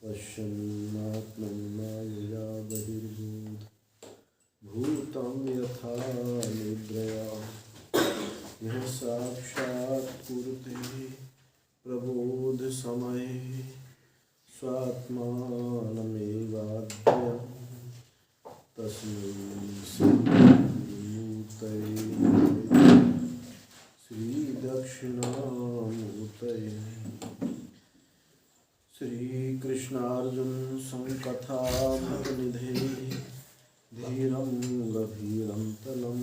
पश्यन्नात्मन्मायया बहिर्भूत भूतं यथा निद्रया यः साक्षात् कुरुते प्रबोध समये स्वात्मानमेवाद्य तस्मै श्रीदक्षिणामूर्तये। श्रीकृष्णार्जुन संकथामृतनिधे धीरं गभीरं तलं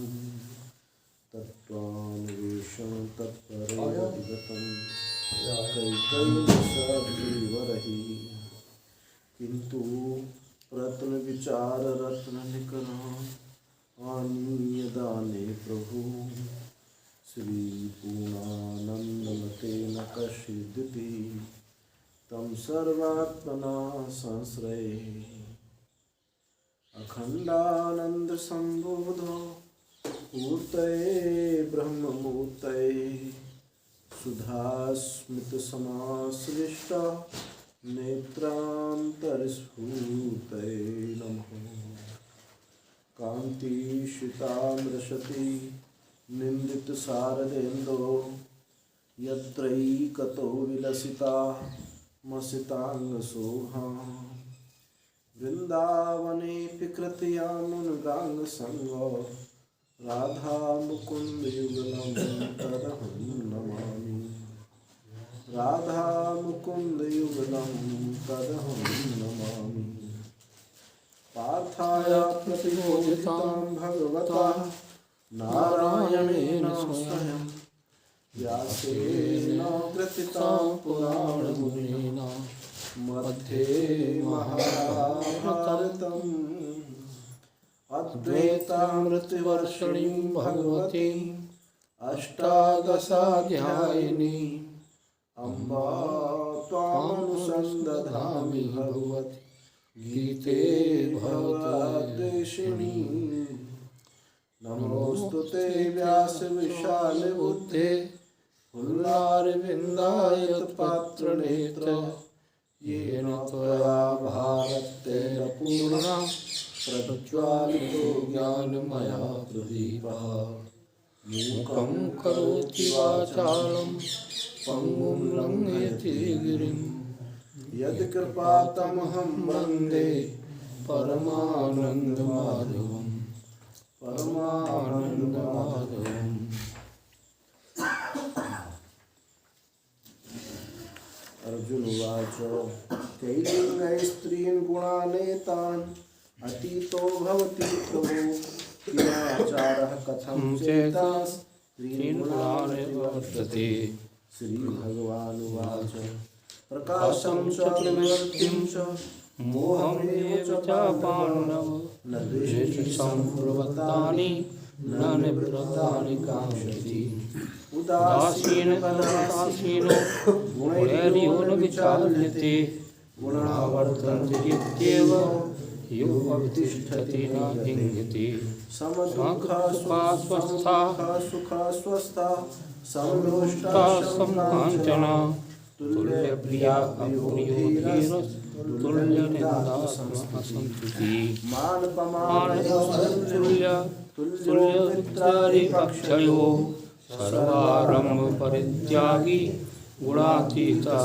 तत्त्वान्वेषं तत्परयोगतं कैकैयसद्विवरहि किन्तु रत्नविचाररत्ननिकरा आनीयदाने प्रभु श्रीपूर्णानन्दमतेन कश्चिदिति तं सर्वात्मना संश्रये। अखण्डानन्दसम्बोधो मूर्तये ब्रह्ममूर्तये सुधास्मितसमाश्लिष्टा नेत्रान्तरस्फूर्तये नमः। कान्तिश्रितामृशति निन्दितशारदेन्दो यत्रैकतो विलसिता मसिताङ्गशोभा वृन्दावनेऽपि कृतयामुनगाङ्गसङ्गो राधा मुकुन्दयुगलं तदहं नमामि। राधा मुकुन्दयुगलं तदहं नमामि। पार्थाय प्रतिबोधितां भगवता नारायणेन स्वयं व्यासेन ग्रथितां पुराणमुनिना मध्ये महाभारतम् अद्वैतामृतवर्षिणीं भगवतीं अष्टादशाध्यायिनी अम्बा त्वामनुसन्दधामि भगवति गीते भवद्वेषिणी। नमोऽस्तुते व्यासविशालबुद्धे फुल्लारविन्दायतपात्रनेत्र येन त्वया भारतेन पूर्णा प्रज्वालितो ज्ञानमया प्रदीपः। मूकं करोति वाचालं पङ्गुं लङ्घयति गिरिं यत्कृपातमहं वन्दे परमानन्दमाधवम् परमानन्दमाधवम्। अर्जुन उवाच कैलिङ्गैस्त्रीन् गुणानेतान् अतीतो भवति प्रभो किमाचारः कथं चेतास्त्रीन् गुणान् वर्तते। श्रीभगवानुवाच प्रकाशं च प्रवृत्तिं च मोहमेव च पाण्डव न द्वेष्टि सम्प्रवृत्तानि न निवृत्तानि काङ्क्षति। उदासीनो गुणैर्यो न विचाल्यते गुणाः वर्तन्ते इत्येव यो अवतिष्ठति न लिङ्घति। समदुःखा स्वस्था समलोष्टा समकाञ्चना तुल्यप्रिया अप्रियो धीरस्तुल्यनिन्दा समसन्तुतिः। तुल्यमित्रारिपक्षयोः सर्वारम्भ परित्यागी गुणातीतः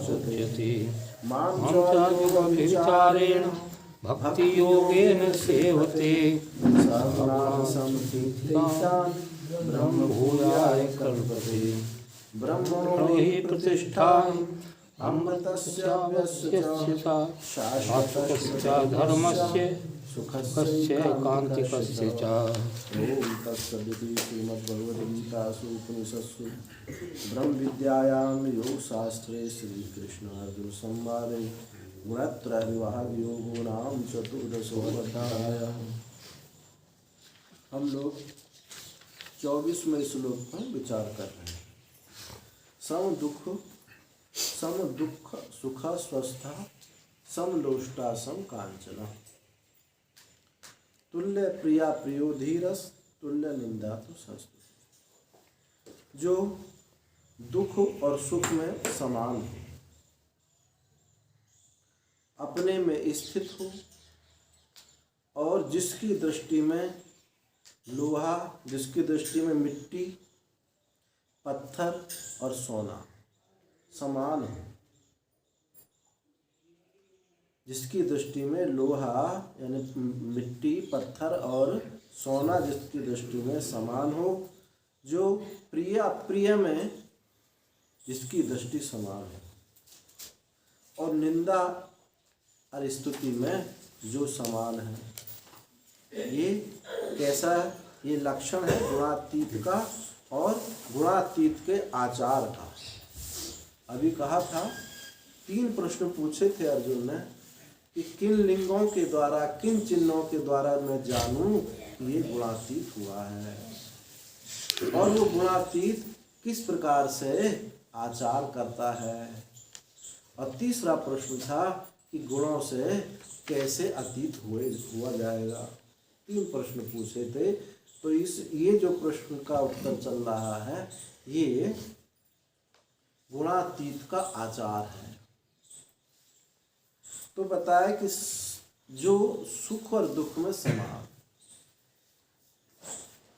स उच्यते। मां चाव्यभिचारेण भक्तियोगेन सेवते सर्वान् ब्रह्मभूयाय कल्पते। ब्रह्मणो हि प्रतिष्ठाम् अमृतस्य शाश्वतस्य धर्मस्य सुखस्य एकान्तिकस्य च। ओम तत्सदिति श्रीमद्भगवद्गीतासु उपनिषत्सु ब्रह्मविद्यायां योगशास्त्रे श्रीकृष्णार्जुन संवादे गुणत्रय विभाग योगो नाम चतुर्दशोऽध्याय। हम लोग 24वें श्लोक पर विचार कर रहे हैं। सम दुख सुखा स्वस्था समलोष्टा सम कांचना तुल्य प्रिया प्रियो धीरस तुल्य निंदा तो सस्तु। जो दुख और सुख में समान है, अपने में स्थित हो और जिसकी दृष्टि में लोहा, जिसकी दृष्टि में मिट्टी, पत्थर और सोना समान हो, जिसकी दृष्टि में लोहा यानी मिट्टी, पत्थर और सोना जिसकी दृष्टि में समान हो, जो प्रिय अप्रिय में जिसकी दृष्टि समान है, और निंदा और स्तुति में जो समान है। ये कैसा, ये लक्षण है गुणातीत का और गुणातीत के आचार का। अभी कहा था 3 प्रश्न पूछे थे अर्जुन ने कि किन लिंगों के द्वारा, किन चिन्हों के द्वारा मैं जानूं कि ये गुणातीत हुआ है, और वो गुणातीत किस प्रकार से आचार करता है। और तीसरा प्रश्न था कि गुणों से कैसे अतीत हुआ जाएगा। 3 प्रश्न पूछे थे। तो ये जो प्रश्न का उत्तर चल रहा है, ये गुणातीत का आचार है। तो बताया कि जो सुख और दुख में समान,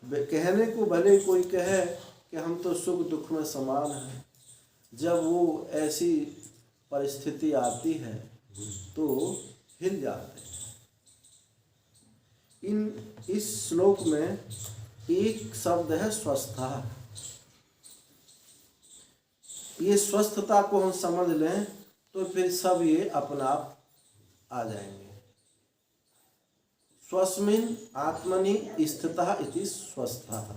कहने को भले कोई कहे कि हम तो सुख दुख में समान हैं, जब वो ऐसी परिस्थिति आती है तो हिल जाते हैं। इस श्लोक में एक शब्द है स्वस्थता। ये स्वस्थता को हम समझ लें तो फिर सब ये अपना आप आ जाएंगे। स्वस्मिन् आत्मनि स्थितः इति स्वस्थः,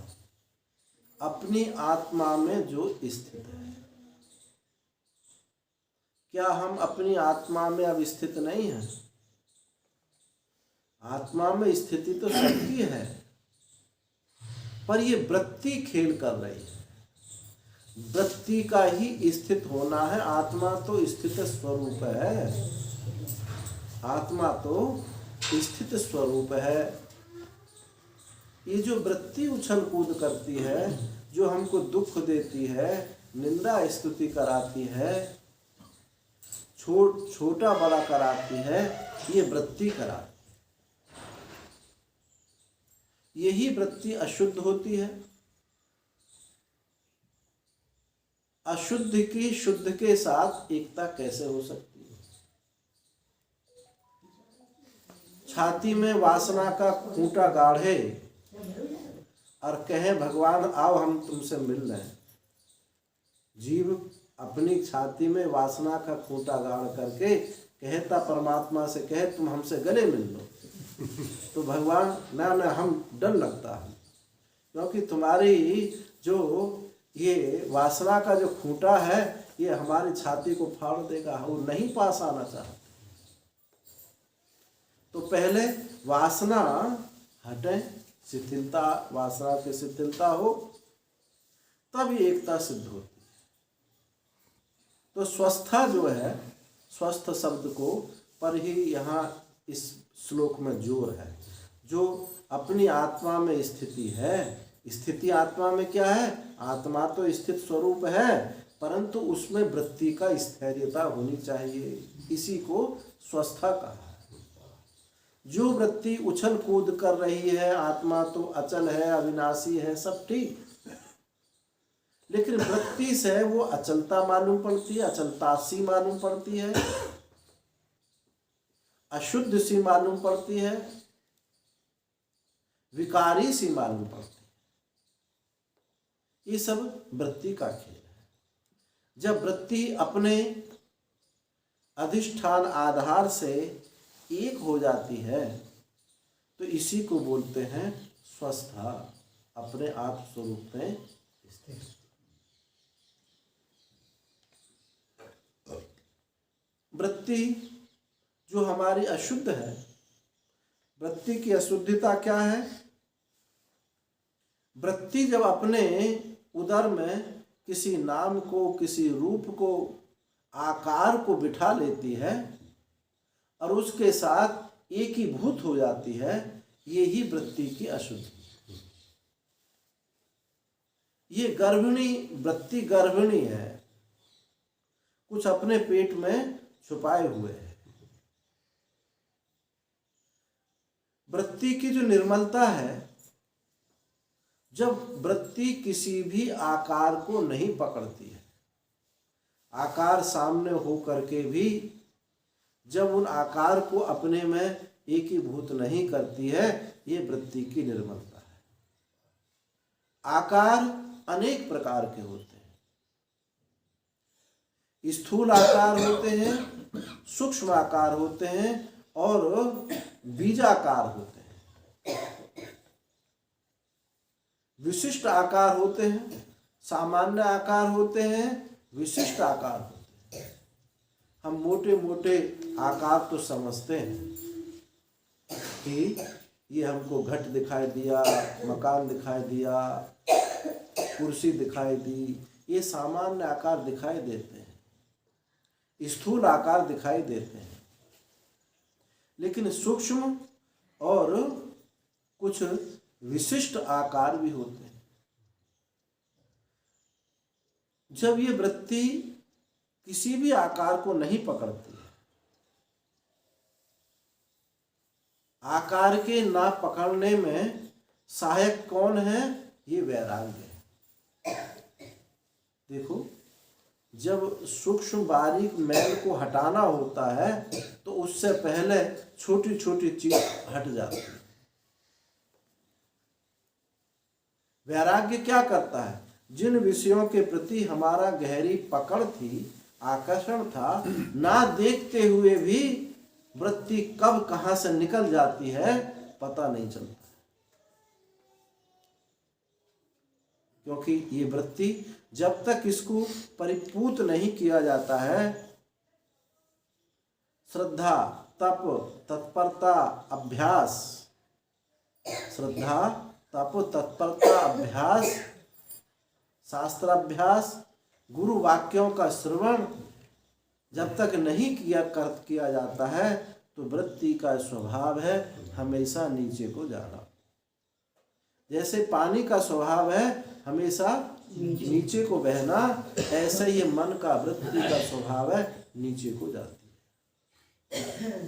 अपनी आत्मा में जो स्थित है। क्या हम अपनी आत्मा में अब स्थित नहीं हैं? आत्मा में स्थिति तो सबकी है, पर ये वृत्ति खेल कर रही है। वृत्ति का ही स्थित होना है। आत्मा तो स्थित स्वरूप है, आत्मा तो स्थित स्वरूप है। ये जो वृत्ति उछल कूद करती है, जो हमको दुख देती है, निंदा स्तुति कराती है, छोटा बड़ा कराती है, ये वृत्ति कराती है। यही वृत्ति अशुद्ध होती है। अशुद्ध की शुद्ध के साथ एकता कैसे हो सकती है? छाती में वासना का खूंटा गाढ़े और कहे भगवान आओ हम तुमसे मिल रहे हैं। जीव अपनी छाती में वासना का खूंटा गाड़ करके कहता परमात्मा से, कहे तुम हमसे गले मिल लो, तो भगवान ना हम डर लगता है, क्योंकि तुम्हारी जो ये वासना का जो खूंटा है ये हमारी छाती को फाड़ देगा, वो नहीं पास आना चाहते। तो पहले वासना हटे, शिथिलता, वासना की शिथिलता हो, तब ये एकता सिद्ध होती है। तो स्वस्थता जो है, स्वस्थ शब्द को पर ही यहाँ इस श्लोक में जोर है। जो अपनी आत्मा में स्थिति है, स्थिति आत्मा में क्या है? आत्मा तो स्थित स्वरूप है, परंतु उसमें वृत्ति का स्थैर्यता होनी चाहिए। इसी को स्वस्थता कहा है। जो वृत्ति उछल कूद कर रही है, आत्मा तो अचल है, अविनाशी है, सब ठीक, लेकिन वृत्ति से वो अचलता मालूम पड़ती है, अचलता सी मालूम पड़ती है, अशुद्ध सी मालूम पड़ती है, विकारी सी मालूम पड़ती है। ये सब वृत्ति का खेल है। जब वृत्ति अपने अधिष्ठान आधार से एक हो जाती है तो इसी को बोलते हैं स्वस्थता, अपने आप स्वरूप में स्थित। वृत्ति जो हमारी अशुद्ध है, वृत्ति की अशुद्धता क्या है? वृत्ति जब अपने उदर में किसी नाम को, किसी रूप को, आकार को बिठा लेती है और उसके साथ एकीभूत हो जाती है, यही वृत्ति की अशुद्धि। ये गर्भिणी वृत्ति गर्भिणी है, कुछ अपने पेट में छुपाए हुए है। वृत्ति की जो निर्मलता है, जब वृत्ति किसी भी आकार को नहीं पकड़ती है, आकार सामने हो करके भी जब उन आकार को अपने में एकीभूत नहीं करती है, ये वृत्ति की निर्मलता है। आकार अनेक प्रकार के होते हैं। स्थूल आकार होते हैं, सूक्ष्म आकार होते हैं और बीजाकार होते हैं। विशिष्ट आकार होते हैं, सामान्य आकार होते हैं, विशिष्ट आकार होते हैं। हम मोटे मोटे आकार तो समझते हैं कि ये हमको घट दिखाई दिया, मकान दिखाई दिया, कुर्सी दिखाई दी, ये सामान्य आकार दिखाई देते हैं, स्थूल आकार दिखाई देते हैं। लेकिन सूक्ष्म और कुछ विशिष्ट आकार भी होते हैं। जब ये वृत्ति किसी भी आकार को नहीं पकड़ती है, आकार के ना पकड़ने में सहायक कौन है? ये वैराग्य है। देखो, जब सूक्ष्म बारीक मैल को हटाना होता है तो उससे पहले छोटी छोटी चीज हट जाती है। वैराग्य क्या करता है? जिन विषयों के प्रति हमारा गहरी पकड़ थी, आकर्षण था, ना देखते हुए भी वृत्ति कब कहां से निकल जाती है पता नहीं चलता, क्योंकि ये वृत्ति जब तक इसको परिपूत नहीं किया जाता है, श्रद्धा, तप, तत्परता, अभ्यास, श्रद्धा, तप, तत्परता, अभ्यास, शास्त्राभ्यास, गुरु वाक्यों का श्रवण जब तक नहीं किया जाता है तो वृत्ति का स्वभाव है हमेशा नीचे को जाना। जैसे पानी का स्वभाव है हमेशा नीचे को बहना, ऐसे ही मन का, वृत्ति का स्वभाव है नीचे को जाती है।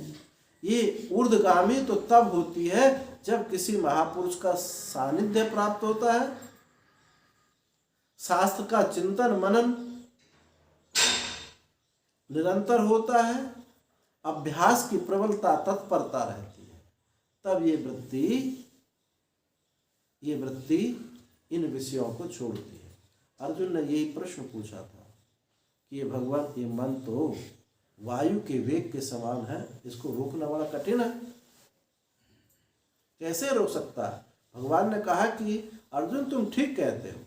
ये ऊर्ध्वगामी तो तब होती है जब किसी महापुरुष का सानिध्य प्राप्त होता है, शास्त्र का चिंतन मनन निरंतर होता है, अभ्यास की प्रबलता, तत्परता रहती है, तब ये वृत्ति इन विषयों को छोड़ती है। अर्जुन ने यही प्रश्न पूछा था कि ये भगवान, ये मन तो वायु के वेग के समान है, इसको रोकना बड़ा कठिन है, कैसे रोक सकता है? भगवान ने कहा कि अर्जुन तुम ठीक कहते हो,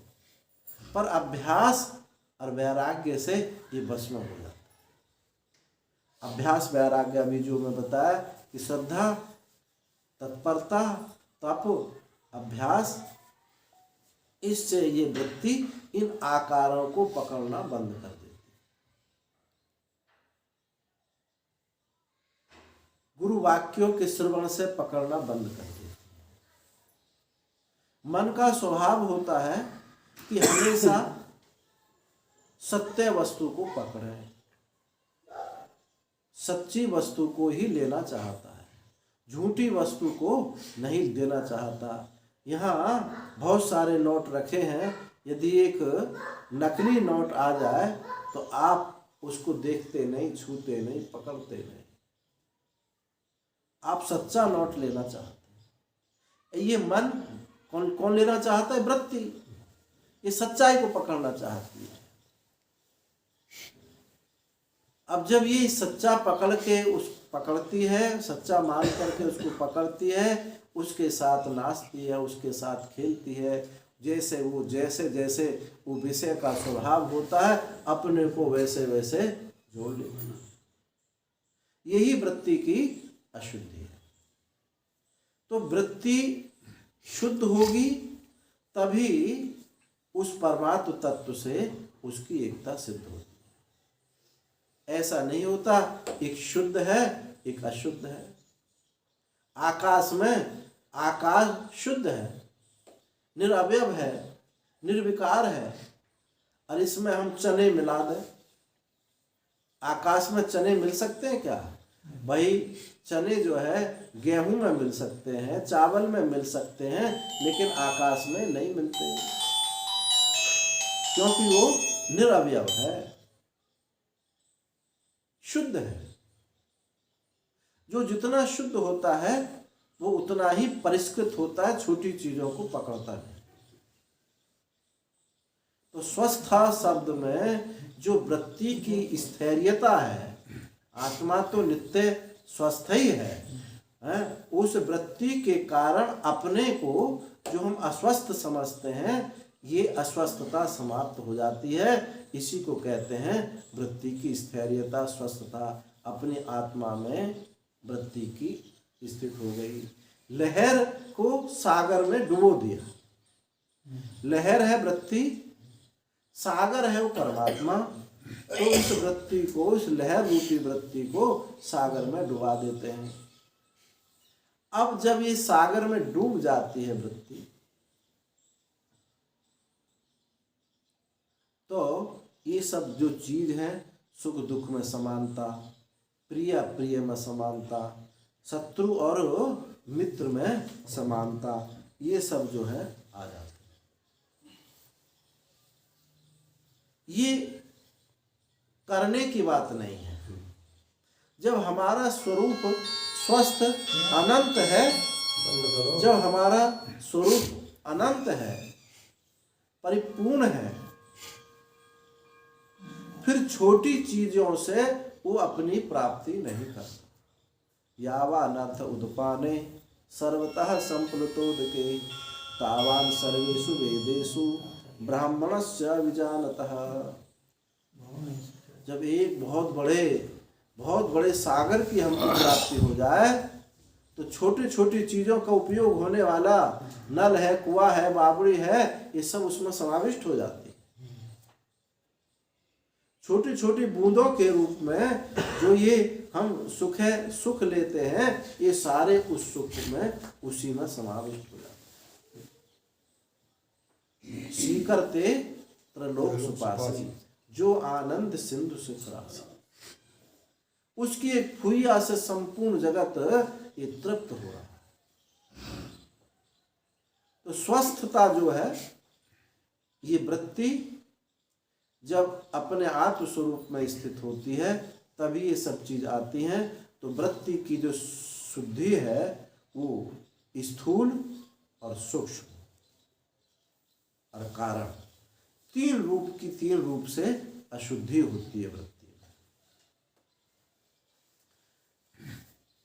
पर अभ्यास और वैराग्य से ये भस्म हो जाता है। अभ्यास वैराग्य अभी जो मैं बताया कि श्रद्धा, तत्परता, तप, अभ्यास, इससे ये वृत्ति इन आकारों को पकड़ना बंद कर देती है। गुरु वाक्यों के श्रवण से पकड़ना बंद कर देती है। मन का स्वभाव होता है कि हमेशा सत्य वस्तु को पकड़े, सच्ची वस्तु को ही लेना चाहता है, झूठी वस्तु को नहीं देना चाहता। यहाँ बहुत सारे नोट रखे हैं, यदि एक नकली नोट आ जाए तो आप उसको देखते नहीं, छूते नहीं, पकड़ते नहीं, आप सच्चा नोट लेना चाहते हैं। ये मन कौन लेना चाहता है? वृत्ति, ये सच्चाई को पकड़ना चाहती है। अब जब ये सच्चा पकड़ के पकड़ती है, सच्चा मान करके उसको पकड़ती है, उसके साथ नाचती है, उसके साथ खेलती है, जैसे वो विषय का स्वभाव होता है, अपने को वैसे वैसे जोड़ लेती है। यही वृत्ति की अशुद्धि है। तो वृत्ति शुद्ध होगी तभी उस परमात्म तत्व से उसकी एकता सिद्ध होती है। ऐसा नहीं होता एक शुद्ध है एक अशुद्ध है। आकाश में आकाश शुद्ध है, निरवयव है, निर्विकार है, और इसमें हम चने मिला दें, आकाश में चने मिल सकते हैं क्या? भाई चने जो है गेहूं में मिल सकते हैं, चावल में मिल सकते हैं, लेकिन आकाश में नहीं मिलते, क्योंकि वो निरवयव है, शुद्ध है। जो जितना शुद्ध होता है वो उतना ही परिष्कृत होता है, छोटी चीजों को पकड़ता है। तो स्वस्था शब्द में जो वृत्ति की स्थैर्यता है, आत्मा तो नित्य स्वस्थ ही है, उस वृत्ति के कारण अपने को जो हम अस्वस्थ समझते हैं, ये अस्वस्थता समाप्त हो जाती है। इसी को कहते हैं वृत्ति की स्थैर्यता, स्वस्थता। अपनी आत्मा में वृत्ति की स्थित हो गई। लहर को सागर में डुबो दिया, लहर है वृत्ति, सागर है वो परमात्मा। तो इस वृत्ति को, इस लहर रूपी वृत्ति को सागर में डुबा देते हैं। अब जब ये सागर में डूब जाती है वृत्ति, तो ये सब जो चीज है, सुख दुख में समानता, प्रिय अप्रिय में समानता, शत्रु और मित्र में समानता, ये सब जो है आ जाता है। ये करने की बात नहीं है। जब हमारा स्वरूप स्वस्थ अनंत है, जब हमारा स्वरूप अनंत है, परिपूर्ण है, फिर छोटी चीजों से वो अपनी प्राप्ति नहीं करता। यावानर्थ उदपाने सर्वतः संप्लुतोदके तावान सर्वेषु वेदेषु ब्राह्मणस्य विजानतः। जब एक बहुत बड़े सागर की हमको प्राप्ति हो जाए, तो छोटी छोटी चीजों का उपयोग होने वाला नल है, कुआं है, बावड़ी है, ये सब उसमें समाविष्ट हो जाती। छोटी छोटी बूंदों के रूप में जो ये हम सुख लेते हैं, ये सारे उस सुख में, उसी में समाविष्ट हो जाते हैं। स्वीकर्ते त्रलोक सुपासी, जो आनंद सिंधु सुख राशि, उसकी एक फुइया से संपूर्ण जगत ये तृप्त हो रहा है। तो स्वस्थता जो है, ये वृत्ति जब अपने आत्म स्वरूप में स्थित होती है, तभी ये सब चीज आती हैं। तो वृत्ति की जो शुद्धि है वो स्थूल और सूक्ष्म और कारण, तीन रूप से अशुद्धि होती है वृत्ति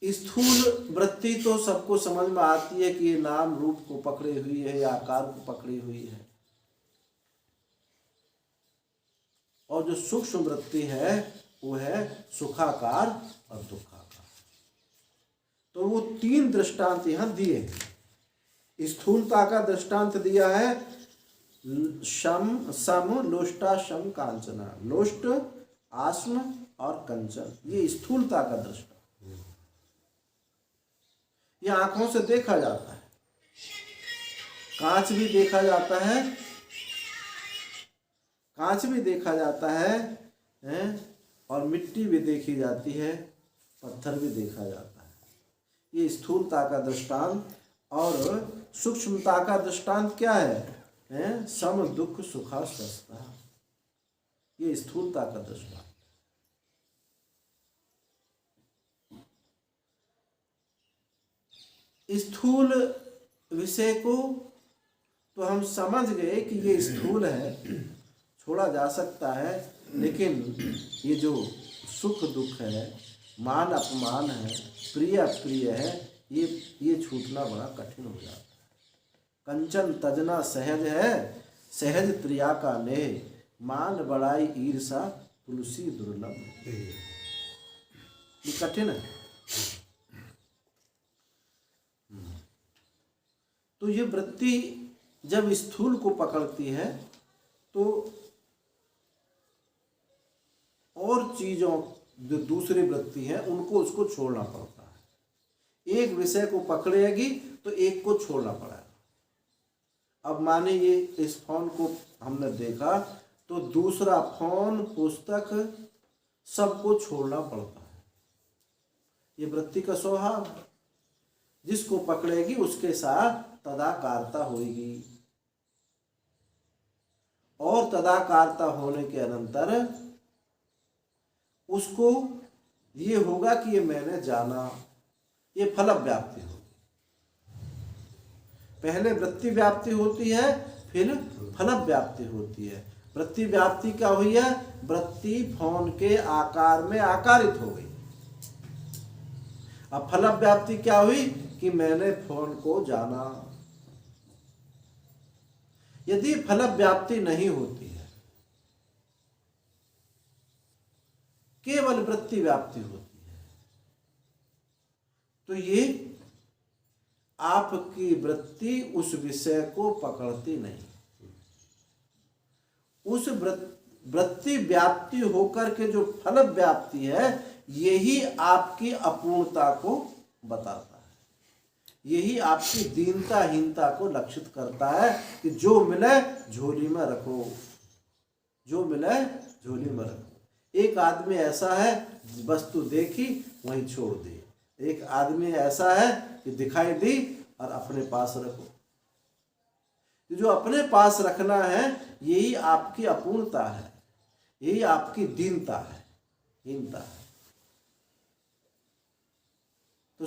में। स्थूल वृत्ति तो सबको समझ में आती है कि ये नाम रूप को पकड़े हुई है या आकार को पकड़ी हुई है। और जो सूक्ष्म वृत्ति है वो है सुखाकार और दुखाकार। तो वो तीन दृष्टांत यहां दिए। स्थूलता का दृष्टांत दिया है सम लोष्टा शम कांचना, लोष्ट आस्म और कंचन, ये स्थूलता का दृष्टांत। ये आंखों से देखा जाता है, कांच भी देखा जाता है, कांच भी देखा जाता है, और मिट्टी भी देखी जाती है, पत्थर भी देखा जाता है। ये स्थूलता का दृष्टांत। और सूक्ष्मता का दृष्टांत क्या है? सम दुख सुखा स्वस्था, ये स्थूलता का दृष्टांत। स्थूल विषय को तो हम समझ गए कि ये स्थूल है, छोड़ा जा सकता है, लेकिन ये जो सुख दुख है, मान अपमान है, प्रिय अप्रिय है, ये छूटना बड़ा कठिन हो जाता है। कंचन तजना सहज है, सहज प्रिया का नेह, मान बड़ाई ईर्षा तुलसी दुर्लभ। ये कठिन है। तो ये वृत्ति जब स्थूल को पकड़ती है, तो और चीजों जो दूसरी वृत्ति है उनको उसको छोड़ना पड़ता है। एक विषय को पकड़ेगी तो एक को छोड़ना पड़ेगा। अब माने ये इस फोन को हमने देखा, तो दूसरा फोन, पुस्तक, सबको छोड़ना पड़ता है। ये वृत्ति का स्वभाव है। जिसको पकड़ेगी उसके साथ तदाकारता होगी, और तदाकारता होने के अनंतर उसको ये होगा कि ये मैंने जाना, ये फल व्याप्ति होगी। पहले वृत्ति व्याप्ति होती है, फिर फल व्याप्ति होती है। वृत्ति व्याप्ति क्या हुई है? वृत्ति फोन के आकार में आकारित हो गई। अब फल व्याप्ति क्या हुई? कि मैंने फोन को जाना। यदि फल व्याप्ति नहीं होती है, केवल वृत्ति व्याप्ति होती है, तो ये आपकी वृत्ति उस विषय को पकड़ती नहीं। उस वृत्ति व्याप्ति होकर के जो फल व्याप्ति है, यही आपकी अपूर्णता को बताता है। यही आपकी दीनताहीनता को लक्षित करता है कि जो मिले झोली में रखो, जो मिले झोली में रखो। एक आदमी ऐसा है, वस्तु देखी वहीं छोड़ दी। एक आदमी ऐसा है कि दिखाई दी और अपने पास रखो। जो अपने पास रखना है, यही आपकी अपूर्णता है, यही आपकी दीनता है, हीनता है। तो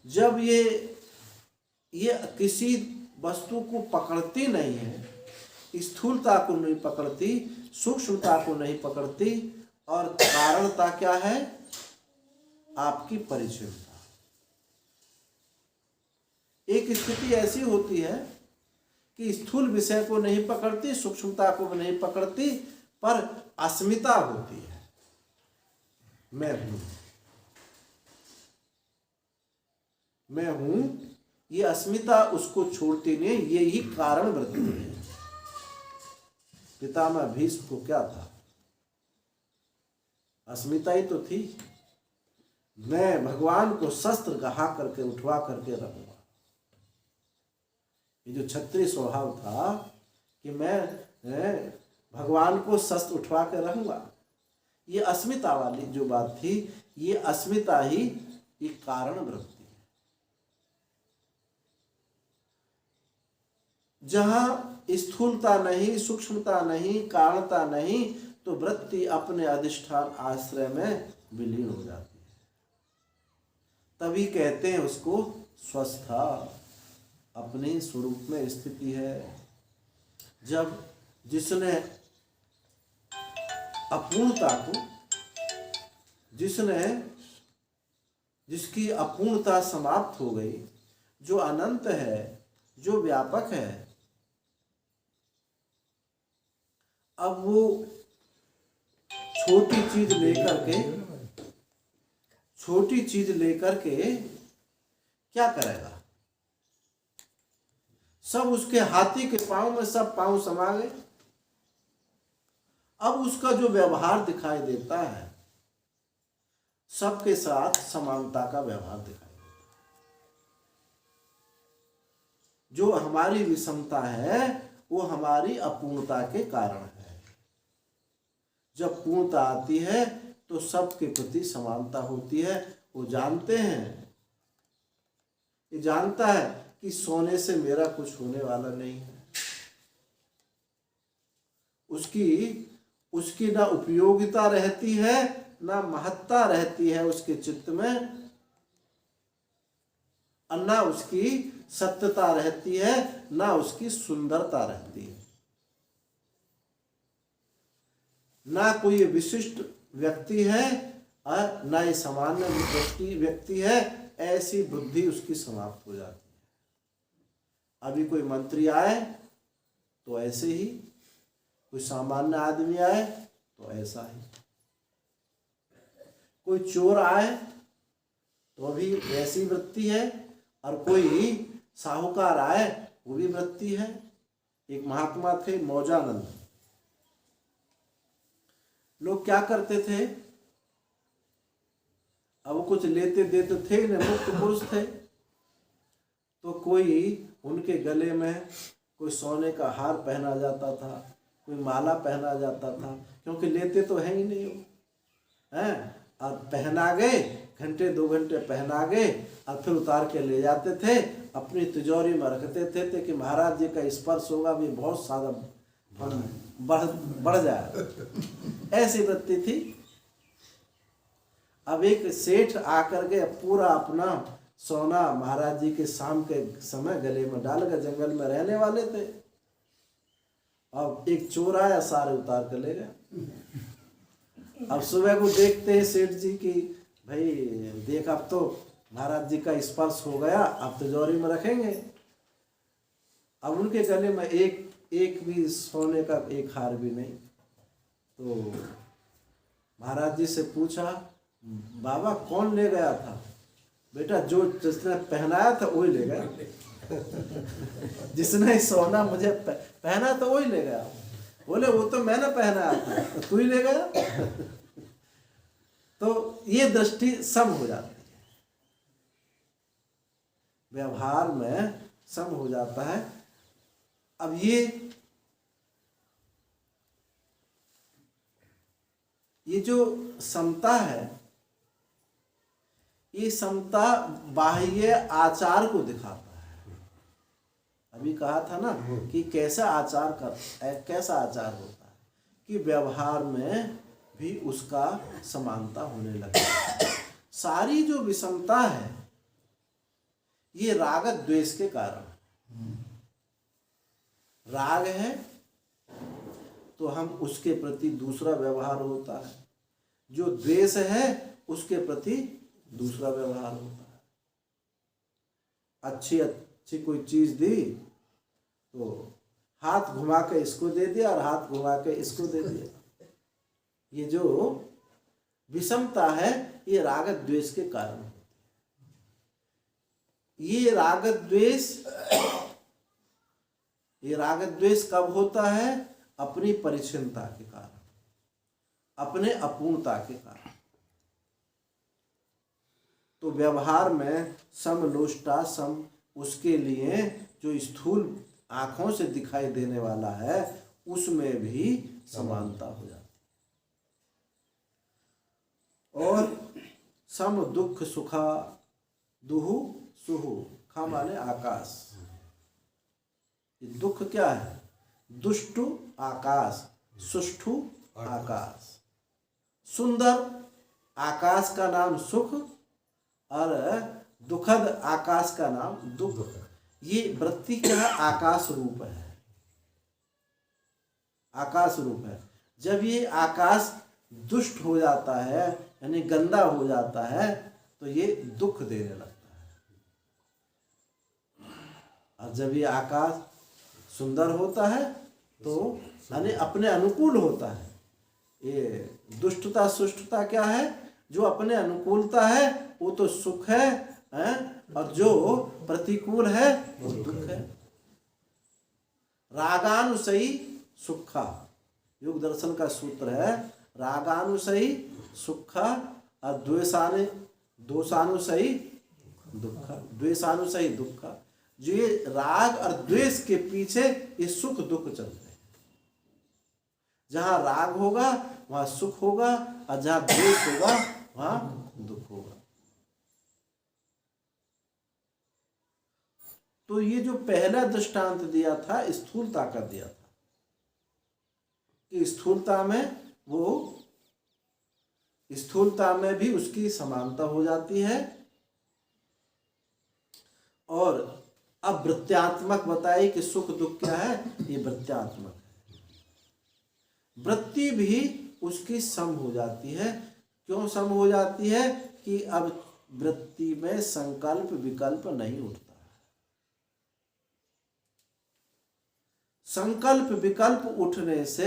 जब ये किसी वस्तु को पकड़ती नहीं है, स्थूलता को नहीं पकड़ती, सूक्ष्मता को नहीं पकड़ती, और कारणता क्या है? आपकी परिचयता। एक स्थिति ऐसी होती है कि स्थूल विषय को नहीं पकड़ती, सूक्ष्मता को नहीं पकड़ती, पर अस्मिता होती है, मैं हूं, मैं हूं। ये अस्मिता उसको छोड़ती नहीं। यही कारण वृत्ति है। पितामह भीष्म को क्या था? अस्मिता ही तो थी। मैं भगवान को शस्त्र गहा करके उठवा करके रहूंगा। ये जो क्षत्रिय स्वभाव था कि मैं भगवान को शस्त्र उठवा के रहूंगा, ये अस्मिता वाली जो बात थी, ये अस्मिता ही ये कारण वृत्ति। जहां स्थूलता नहीं, सूक्ष्मता नहीं, कारणता नहीं, तो वृत्ति अपने अधिष्ठान आश्रय में विलीन हो जाती है। तभी कहते हैं उसको स्वस्था, अपने स्वरूप में स्थिति है। जब जिसने अपूर्णता को, जिसकी अपूर्णता समाप्त हो गई, जो अनंत है, जो व्यापक है, अब वो छोटी चीज लेकर के क्या करेगा? सब उसके हाथी के पांव में सब पांव समा गए। अब उसका जो व्यवहार दिखाई देता है, सबके साथ समानता का व्यवहार दिखाई देता है। जो हमारी विषमता है, वो हमारी अपूर्णता के कारण है। जब पूर्णता आती है तो सबके प्रति समानता होती है। वो जानते हैं, ये जानता है कि सोने से मेरा कुछ होने वाला नहीं है। उसकी ना उपयोगिता रहती है, ना महत्ता रहती है उसके चित्त में, और ना उसकी सत्यता रहती है, ना उसकी सुंदरता रहती है। ना कोई विशिष्ट व्यक्ति है और ना ही सामान्य व्यक्ति है। ऐसी बुद्धि उसकी समाप्त हो जाती है। अभी कोई मंत्री आए तो ऐसे ही, कोई सामान्य आदमी आए तो ऐसा ही, कोई चोर आए तो भी ऐसी वृत्ति है, और कोई साहूकार आए वो भी वृत्ति है। एक महात्मा थे मौजानंद। लोग क्या करते थे? अब वो कुछ लेते देते थे न, मुक्त पुरुष थे, तो कोई उनके गले में कोई सोने का हार पहना जाता था, कोई माला पहना जाता था, क्योंकि लेते तो है ही नहीं वो, हैं, और पहना गए, घंटे 2 घंटे पहना गए और फिर उतार के ले जाते थे, अपनी तिजोरी में रखते थे कि महाराज जी का स्पर्श होगा भी बहुत ज्यादा बढ़ जाए, ऐसी वृत्ति थी। अब एक सेठ आकर के पूरा अपना सोना महाराज जी के शाम के समय गले में डाल कर, जंगल में रहने वाले थे, अब एक चोर आया सारे उतार कर ले गया। अब सुबह को देखते हैं सेठ जी की भाई देख अब तो महाराज जी का स्पर्श हो गया, अब तिजोरी में रखेंगे। अब उनके गले में एक भी सोने का एक हार भी नहीं। तो महाराज जी से पूछा, बाबा कौन ले गया था? बेटा जो जिसने पहनाया था वही ले गया। जिसने सोना मुझे पहना था वही ले गया। बोले वो तो मैंने पहनाया था, तो तू ही ले गया। तो ये दृष्टि सम हो जाती है, व्यवहार में सम हो जाता है। अब ये जो समता है, ये समता बाह्य आचार को दिखाता है। अभी कहा था ना कि कैसा आचार होता है कि व्यवहार में भी उसका समानता होने लगता है। सारी जो विषमता है ये राग द्वेष के कारण। राग है तो हम उसके प्रति दूसरा व्यवहार होता है, जो द्वेष है उसके प्रति दूसरा व्यवहार होता है। अच्छी कोई चीज दी तो हाथ घुमा के इसको दे दिया और हाथ घुमा के इसको दे दिया। ये जो विषमता है ये राग द्वेष के कारण होती है। ये राग द्वेष कब होता है? अपनी परिच्छिन्नता के कारण, अपने अपूर्णता के कारण। तो व्यवहार में समलोष्टा सम, उसके लिए जो स्थूल आंखों से दिखाई देने वाला है उसमें भी समानता हो जाती है। और सम दुख सुखा दुहु सुहु, खा माने आकाश। दुख क्या है? दुष्टु आकाश, सुष्ठु आकाश। सुंदर आकाश का नाम सुख और दुखद आकाश का नाम दुख। ये वृत्ति क्या है? आकाश रूप है, आकाश रूप है। जब ये आकाश दुष्ट हो जाता है यानी गंदा हो जाता है तो ये दुख देने लगता है। और जब ये आकाश सुंदर होता है तो यानी अपने अनुकूल होता है। ये दुष्टता सुष्टता क्या है? जो अपने अनुकूलता है वो तो सुख है, और जो प्रतिकूल है वो दुख है। रागानुसई सुखा, योग दर्शन का सूत्र है। रागानुसई सुखा और दोषानुसई दुखा, द्वेषानुसई दुखा। जो ये राग और द्वेष के पीछे ये सुख दुख चलते हैं। जहां राग होगा वहां सुख होगा और जहां द्वेष होगा वहां दुख होगा। तो ये जो पहला दृष्टांत दिया था स्थूलता का दिया था कि स्थूलता में भी उसकी समानता हो जाती है। और अब वृत्त्यात्मक बताइए कि सुख दुख क्या है? ये वृत्त्यात्मक है। वृत्ति भी उसकी सम हो जाती है। क्यों सम हो जाती है? कि अब वृत्ति में संकल्प विकल्प नहीं उठता। संकल्प विकल्प उठने से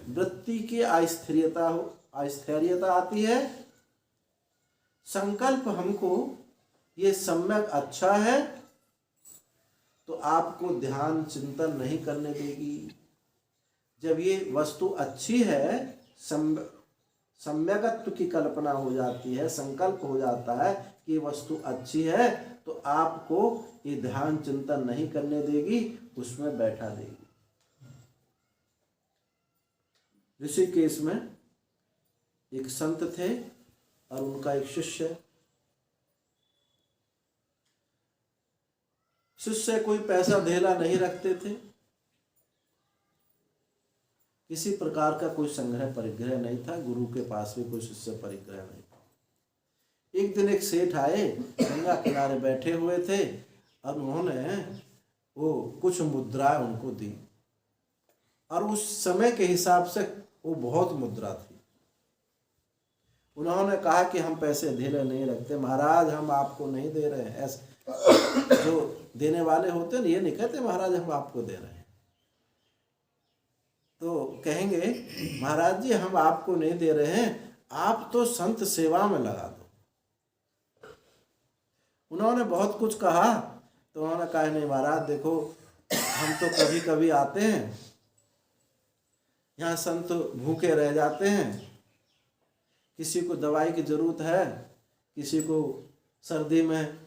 वृत्ति की अस्थिरता आती है। संकल्प हमको ये सम्यक अच्छा है तो आपको ध्यान चिंतन नहीं करने देगी। जब ये वस्तु अच्छी है, सम्यकत्व की कल्पना हो जाती है, संकल्प हो जाता है कि वस्तु अच्छी है, तो आपको ये ध्यान चिंतन नहीं करने देगी, उसमें बैठा देगी। ऋषिकेश में एक संत थे और उनका एक शिष्य शिष्य कोई पैसा धेला नहीं रखते थे, किसी प्रकार का कोई संग्रह परिग्रह नहीं था, गुरु के पास भी कोई शिष्य परिग्रह नहीं था। एक दिन एक सेठ आए, गंगा किनारे बैठे हुए थे और उन्होंने वो कुछ मुद्राएं उनको दी, और उस समय के हिसाब से वो बहुत मुद्रा थी। उन्होंने कहा कि हम पैसे धेले नहीं रखते महाराज, हम आपको नहीं दे रहे हैं। ऐसे जो देने वाले होते हैं ये नहीं कहते महाराज हम आपको दे रहे हैं, तो कहेंगे महाराज जी हम आपको नहीं दे रहे हैं, आप तो संत सेवा में लगा दो। उन्होंने बहुत कुछ कहा, तो उन्होंने कहा नहीं महाराज देखो हम तो कभी कभी आते हैं, यहाँ संत भूखे रह जाते हैं, किसी को दवाई की जरूरत है, किसी को सर्दी में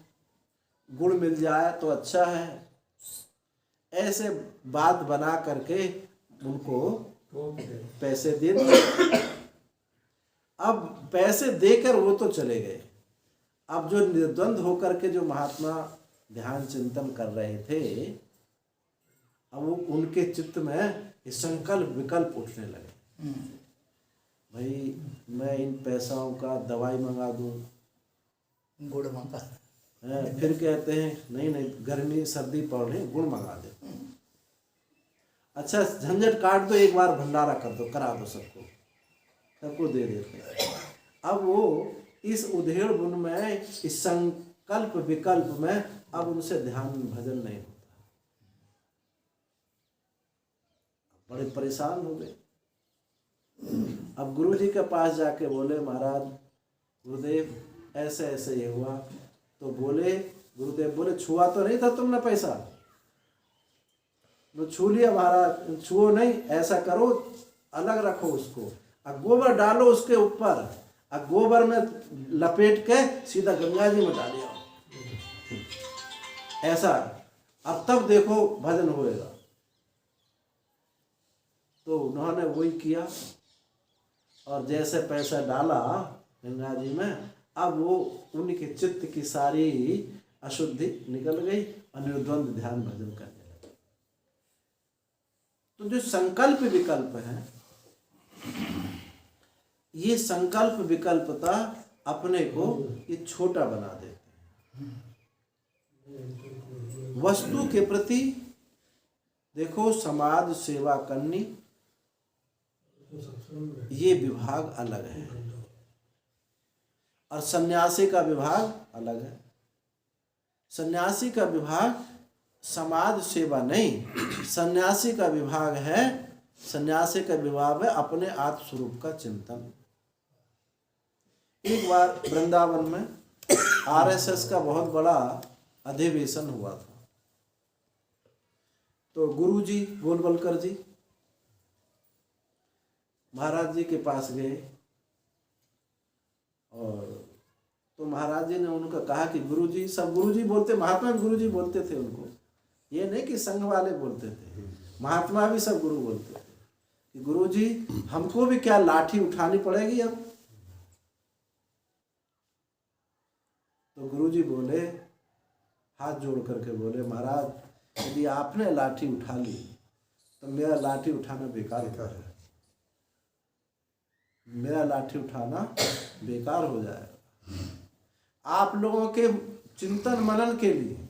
गुड़ मिल जाए तो अच्छा है, ऐसे बात बना करके उनको पैसे दे दिए। अब पैसे देकर वो तो चले गए, अब जो निर्द्वंद होकर के जो महात्मा ध्यान चिंतन कर रहे थे, अब वो उनके चित्त में संकल्प विकल्प उठने लगे, भाई मैं इन पैसों का दवाई मंगा दूं, गुड़ मंगा, फिर कहते हैं नहीं नहीं गर्मी सर्दी पड़ रही गुड़ मंगा दे, अच्छा झंझट काट दो, एक बार भंडारा कर दो, करा दो, सबको दे देते। अब वो इस उधेड़ बुन में, इस संकल्प विकल्प में अब उनसे ध्यान भजन नहीं होता, बड़े परेशान हो गए। अब गुरु जी के पास जाके बोले महाराज गुरुदेव ऐसे ऐसे ये हुआ, तो बोले गुरुदेव बोले छुआ तो नहीं था तुमने पैसा, तो छू लिया महाराज, छुओ नहीं, ऐसा करो अलग रखो उसको, और गोबर डालो उसके ऊपर, और गोबर में लपेट के सीधा गंगा जी में डालिए, ऐसा, अब तब देखो भजन होएगा। तो उन्होंने वही किया, और जैसे पैसा डाला गंगा जी में, अब वो उनके चित्त की सारी अशुद्धि निकल गई और निर्द्वंद ध्यान भजन करने लगे। तो जो संकल्प विकल्प है, ये संकल्प विकल्पता अपने को ये छोटा बना देते हैं। वस्तु के प्रति देखो समाज सेवा करनी, ये विभाग अलग है, और सन्यासी का विभाग अलग है। सन्यासी का विभाग समाज सेवा नहीं, सन्यासी का विभाग है, सन्यासी का विभाग है अपने आत्म स्वरूप का चिंतन। एक बार वृंदावन में आरएसएस का बहुत बड़ा अधिवेशन हुआ था, तो गुरु जी गोलवलकर जी महाराज जी के पास गए, और तो महाराज जी ने उनको कहा कि गुरु जी, सब गुरु जी बोलते, महात्मा भी गुरु जी बोलते थे उनको, ये नहीं कि संघ वाले बोलते थे, महात्मा भी सब गुरु बोलते थे कि गुरु जी हमको भी क्या लाठी उठानी पड़ेगी अब। तो गुरु जी बोले, हाथ जोड़ करके बोले महाराज यदि आपने लाठी उठा ली तो मेरा लाठी उठाना बेकार है, मेरा लाठी उठाना बेकार हो जाएगा। आप लोगों के चिंतन मनन के लिए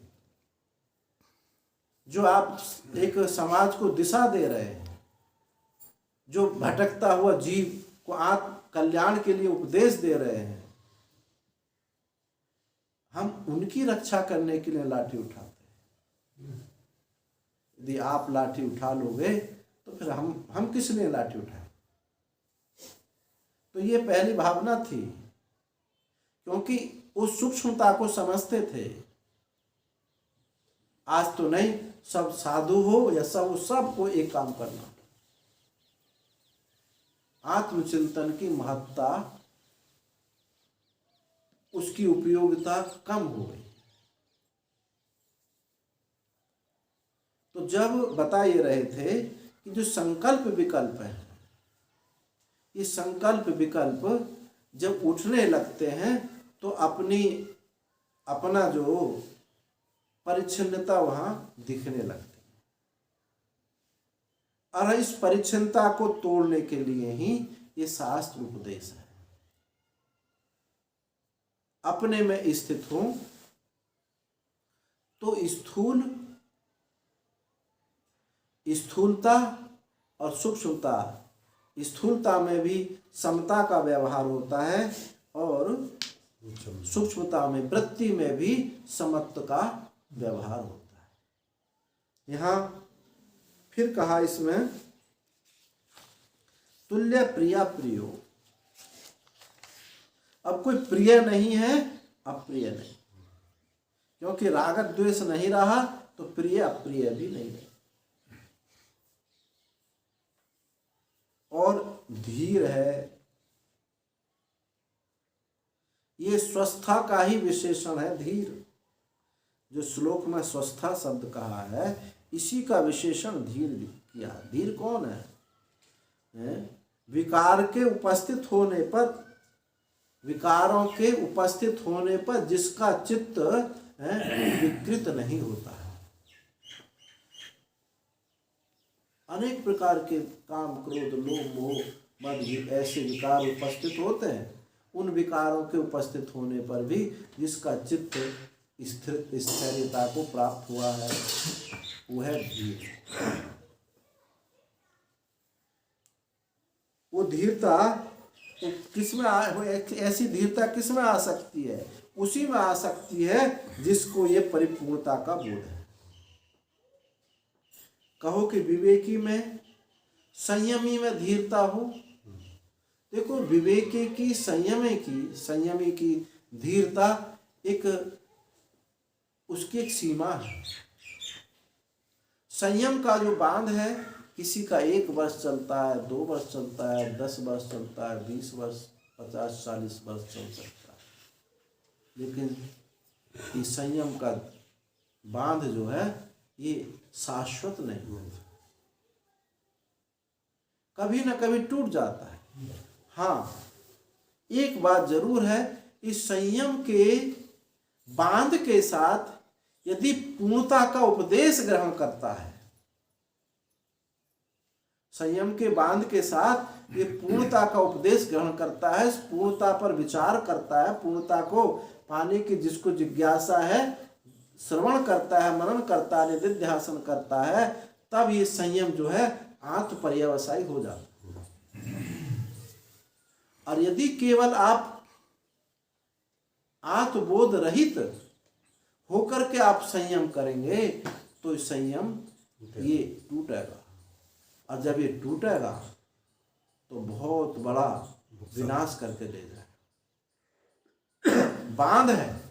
जो आप एक समाज को दिशा दे रहे हैं, जो भटकता हुआ जीव को आत्म कल्याण के लिए उपदेश दे रहे हैं, हम उनकी रक्षा करने के लिए लाठी उठाते हैं। यदि आप लाठी उठा लोगे तो फिर हम किस लिए लाठी उठाएं। तो ये पहली भावना थी, क्योंकि उस सूक्ष्मता को समझते थे। आज तो नहीं, सब साधु हो या सबको एक काम करना। आत्मचिंतन की महत्ता, उसकी उपयोगिता कम हो गई। तो जब बता ये रहे थे कि जो संकल्प विकल्प है, ये संकल्प विकल्प जब उठने लगते हैं तो अपना जो परिच्छिन्नता वहां दिखने लगती है। और इस परिच्छिन्नता को तोड़ने के लिए ही ये शास्त्र उपदेश है। अपने में स्थित हो तो स्थूलता और सूक्ष्मता, स्थूलता में भी समता का व्यवहार होता है और सूक्ष्मता में, वृत्ति में भी समत्व का व्यवहार होता है। यहाँ फिर कहा इसमें तुल्य प्रिया प्रियो। अब कोई प्रिय नहीं है, अप्रिय नहीं, क्योंकि राग द्वेष नहीं रहा तो प्रिय अप्रिय भी नहीं है। और धीर है, ये स्वस्था का ही विशेषण है। धीर, जो श्लोक में स्वस्था शब्द कहा है, इसी का विशेषण धीर किया। धीर कौन है? विकार के उपस्थित होने पर, विकारों के उपस्थित होने पर जिसका चित्त विकृत नहीं होता है। अनेक प्रकार के काम, क्रोध, लोभ, मोह, मद, ऐसे विकार उपस्थित होते हैं। उन विकारों के उपस्थित होने पर भी जिसका चित्त स्थिरता को प्राप्त हुआ है, वो है धीर। वो धीरता किसमें ऐसी धीरता किसमें आ सकती है? उसी में आ सकती है जिसको ये परिपूर्णता का बोध है। कहो कि विवेकी में, संयमी में धीरता हो। देखो, विवेकी की, संयमी की धीरता एक, उसकी एक सीमा है। संयम का जो बांध है, किसी का 1 वर्ष चलता है, 2 वर्ष चलता है, 10 वर्ष चलता है, 20 वर्ष, 50, 40 वर्ष चल सकता है, लेकिन ये संयम का बांध जो है ये शाश्वत नहीं है, कभी ना कभी टूट जाता है। हाँ, एक बात जरूर है, इस संयम के बांध के साथ यदि पूर्णता का उपदेश ग्रहण करता है, संयम के बांध के साथ ये पूर्णता का उपदेश ग्रहण करता है, इस पूर्णता पर विचार करता है, पूर्णता को पाने की जिसको जिज्ञासा है, श्रवण करता है, मनन करता है, निधिध्यासन करता है, तब ये संयम जो है आत्म पर्यवसायी हो जाता है। और यदि केवल आप आत्मबोध रहित होकर के आप संयम करेंगे तो संयम ये टूटेगा, और जब ये टूटेगा तो बहुत बड़ा विनाश करके ले जाएगा। बांध है,